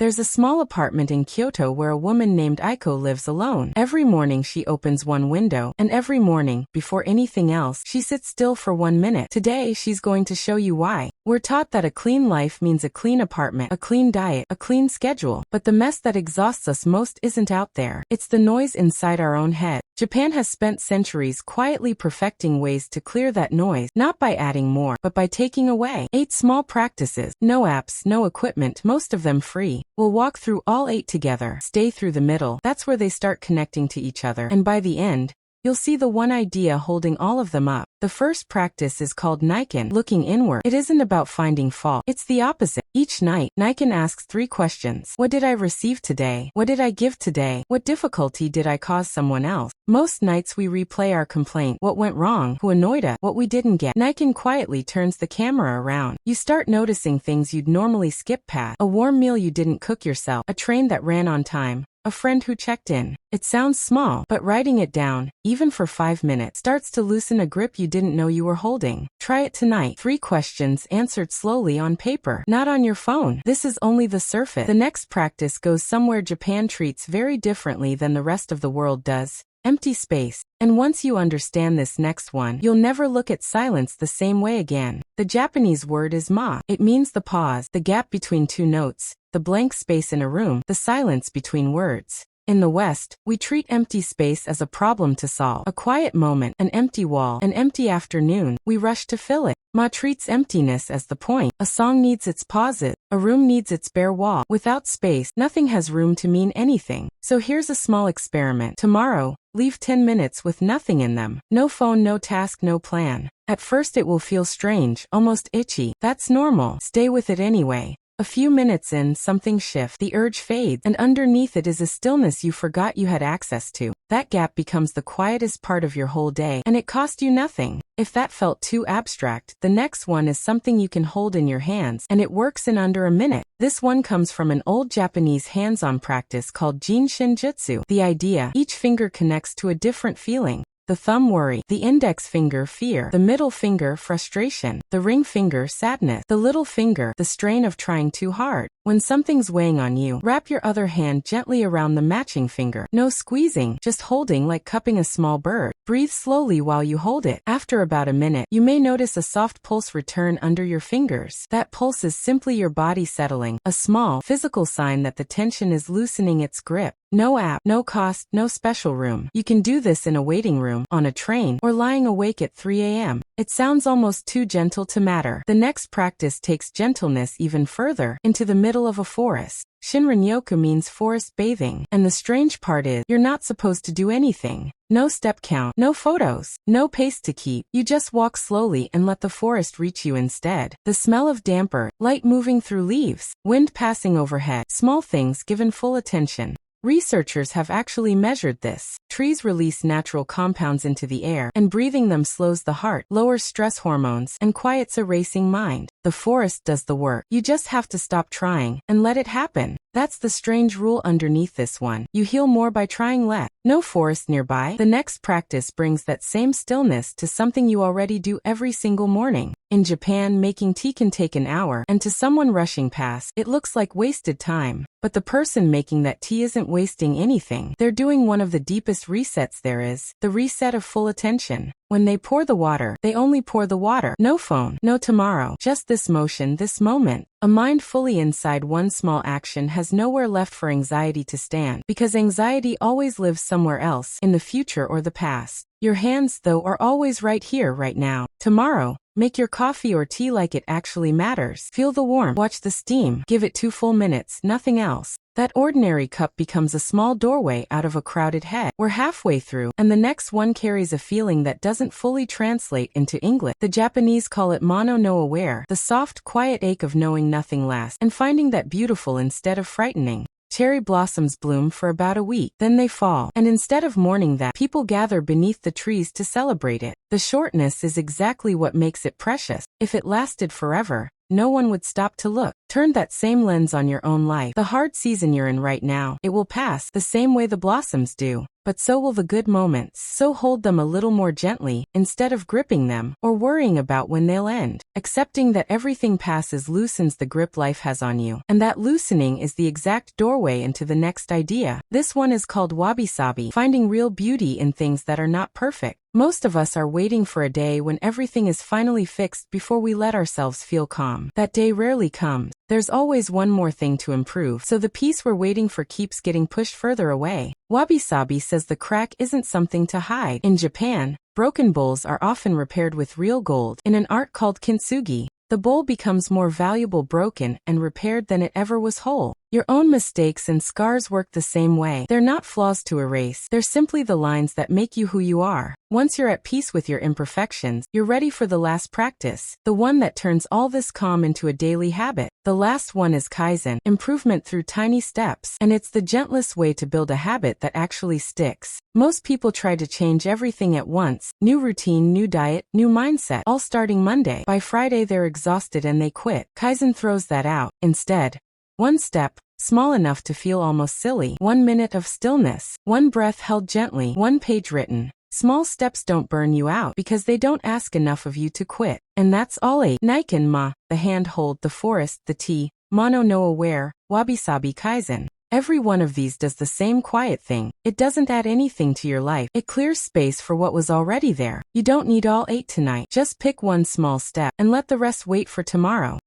There's a small apartment in Kyoto where a woman named Aiko lives alone. Every morning she opens one window, and every morning, before anything else, she sits still for 1 minute. Today she's going to show you why. We're taught that a clean life means a clean apartment, a clean diet, a clean schedule. But the mess that exhausts us most isn't out there. It's the noise inside our own head. Japan has spent centuries quietly perfecting ways to clear that noise, not by adding more, but by taking away 8 small practices. No apps, no equipment, most of them free. We'll walk through all 8 together. Stay through the middle. That's where they start connecting to each other. And by the end, you'll see the one idea holding all of them up. The first practice is called Niken, looking inward. It isn't about finding fault. It's the opposite. Each night, Niken asks 3 questions. What did I receive today? What did I give today? What difficulty did I cause someone else? Most nights we replay our complaint. What went wrong? Who annoyed us? What we didn't get? Niken quietly turns the camera around. You start noticing things you'd normally skip past. A warm meal you didn't cook yourself. A train that ran on time. A friend who checked in. It sounds small, but writing it down, even for 5 minutes, starts to loosen a grip you didn't know you were holding. Try it tonight. 3 questions answered slowly on paper, not on your phone. This is only the surface. The next practice goes somewhere Japan treats very differently than the rest of the world does. Empty space. And once you understand this next one, you'll never look at silence the same way again. The Japanese word is ma. It means the pause, the gap between 2 notes, the blank space in a room, the silence between words. In the West, we treat empty space as a problem to solve. A quiet moment, an empty wall, an empty afternoon. We rush to fill it. Ma treats emptiness as the point. A song needs its pauses. A room needs its bare wall. Without space, nothing has room to mean anything. So here's a small experiment. Tomorrow, leave 10 minutes with nothing in them. No phone, no task, no plan. At first it will feel strange, almost itchy. That's normal. Stay with it anyway. A few minutes in, something shifts. The urge fades, and underneath it is a stillness you forgot you had access to. That gap becomes the quietest part of your whole day, and it cost you nothing. If that felt too abstract, the next one is something you can hold in your hands, and it works in under a minute. This one comes from an old Japanese hands-on practice called Jinshin Jutsu. The idea, each finger connects to a different feeling. The thumb worry, the index finger fear, the middle finger frustration, the ring finger sadness, the little finger the strain of trying too hard. When something's weighing on you, wrap your other hand gently around the matching finger. No squeezing, just holding like cupping a small bird. Breathe slowly while you hold it. After about a minute, you may notice a soft pulse return under your fingers. That pulse is simply your body settling, a small, physical sign that the tension is loosening its grip. No app, no cost, no special room. You can do this in a waiting room, on a train, or lying awake at 3 a.m. It sounds almost too gentle to matter. The next practice takes gentleness even further, into the middle of a forest. Shinrin-yoku means forest bathing, and the strange part is, you're not supposed to do anything. No step count, no photos, no pace to keep. You just walk slowly and let the forest reach you instead. The smell of damp earth, light moving through leaves, wind passing overhead, small things given full attention. Researchers have actually measured this. Trees release natural compounds into the air, and breathing them slows the heart, lowers stress hormones, and quiets a racing mind. The forest does the work. You just have to stop trying, and let it happen. That's the strange rule underneath this one. You heal more by trying less. No forest nearby. The next practice brings that same stillness to something you already do every single morning. In Japan, making tea can take an hour, and to someone rushing past, it looks like wasted time. But the person making that tea isn't wasting anything. They're doing one of the deepest resets there is, the reset of full attention. When they pour the water, they only pour the water. No phone, no tomorrow, just this motion, this moment. A mind fully inside one small action has nowhere left for anxiety to stand, because anxiety always lives somewhere else, in the future or the past. Your hands, though, are always right here, right now. Tomorrow, make your coffee or tea like it actually matters. Feel the warmth, watch the steam, give it 2 full minutes, nothing else. That ordinary cup becomes a small doorway out of a crowded head. We're halfway through, and the next one carries a feeling that doesn't fully translate into English. The Japanese call it mono no aware, the soft, quiet ache of knowing nothing lasts, and finding that beautiful instead of frightening. Cherry blossoms bloom for about a week, then they fall, and instead of mourning that, people gather beneath the trees to celebrate it. The shortness is exactly what makes it precious. If it lasted forever, no one would stop to look. Turn that same lens on your own life. The hard season you're in right now, it will pass the same way the blossoms do. But so will the good moments. So hold them a little more gently, instead of gripping them, or worrying about when they'll end. Accepting that everything passes loosens the grip life has on you. And that loosening is the exact doorway into the next idea. This one is called wabi-sabi, finding real beauty in things that are not perfect. Most of us are waiting for a day when everything is finally fixed before we let ourselves feel calm. That day rarely comes. There's always one more thing to improve, so the peace we're waiting for keeps getting pushed further away. Wabi-sabi says the crack isn't something to hide. In Japan, broken bowls are often repaired with real gold. In an art called kintsugi, the bowl becomes more valuable broken and repaired than it ever was whole. Your own mistakes and scars work the same way. They're not flaws to erase. They're simply the lines that make you who you are. Once you're at peace with your imperfections, you're ready for the last practice, the one that turns all this calm into a daily habit. The last one is kaizen, improvement through tiny steps, and it's the gentlest way to build a habit that actually sticks. Most people try to change everything at once: new routine, new diet, new mindset, all starting Monday. By Friday they're exhausted and they quit. Kaizen throws that out. Instead, one step, small enough to feel almost silly. 1 minute of stillness. One breath held gently. One page written. Small steps don't burn you out because they don't ask enough of you to quit. And that's all. 8. Naiken ma, the handhold, the forest, the tea, mono no aware, wabi-sabi kaizen. Every one of these does the same quiet thing. It doesn't add anything to your life. It clears space for what was already there. You don't need all 8 tonight. Just pick one small step and let the rest wait for tomorrow.